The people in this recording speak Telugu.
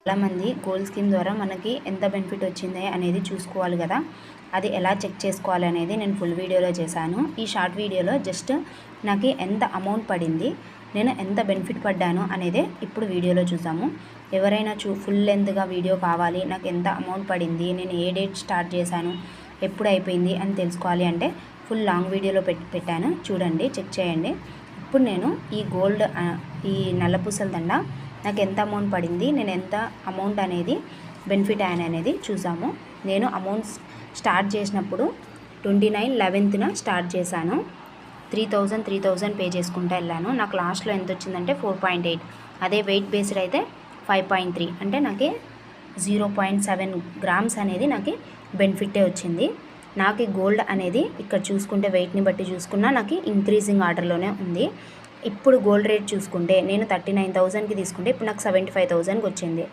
చాలామంది గోల్డ్ స్కీమ్ ద్వారా మనకి ఎంత బెనిఫిట్ వచ్చింది అనేది చూసుకోవాలి కదా. అది ఎలా చెక్ చేసుకోవాలి అనేది నేను ఫుల్ వీడియోలో చేశాను. ఈ షార్ట్ వీడియోలో జస్ట్ నాకు ఎంత అమౌంట్ పడింది, నేను ఎంత బెనిఫిట్ పడ్డాను అనేది ఇప్పుడు వీడియోలో చూసాము. ఎవరైనా ఫుల్ లెంత్గా వీడియో కావాలి, నాకు ఎంత అమౌంట్ పడింది, నేను ఏ డేట్ స్టార్ట్ చేశాను, ఎప్పుడు అయిపోయింది అని తెలుసుకోవాలి అంటే ఫుల్ లాంగ్ వీడియోలో పెట్టాను, చూడండి, చెక్ చేయండి. ఇప్పుడు నేను ఈ గోల్డ్ ఈ నల్లపూసల దండ నాకు ఎంత అమౌంట్ పడింది, నేను ఎంత అమౌంట్ అనేది బెనిఫిట్ అయ్యాను అనేది చూసాము. నేను అమౌంట్ స్టార్ట్ చేసినప్పుడు 29/11న స్టార్ట్ చేశాను. 3000 పే చేసుకుంటూ వెళ్ళాను. నాకు లాస్ట్లో ఎంత వచ్చిందంటే 4.8. అదే వెయిట్ బేస్డ్ అయితే 5.3, అంటే నాకు 0.7 గ్రామ్స్ అనేది నాకు బెనిఫిటే వచ్చింది. నాకు గోల్డ్ అనేది ఇక్కడ చూసుకుంటే వెయిట్ని బట్టి చూసుకున్నా నాకు ఇంక్రీజింగ్ ఆర్డర్లోనే ఉంది. ఇప్పుడు గోల్డ్ రేట్ చూసుకుంటే నేను 39,000కి తీసుకుంటే ఇప్పుడు నాకు 75,000కి వచ్చింది.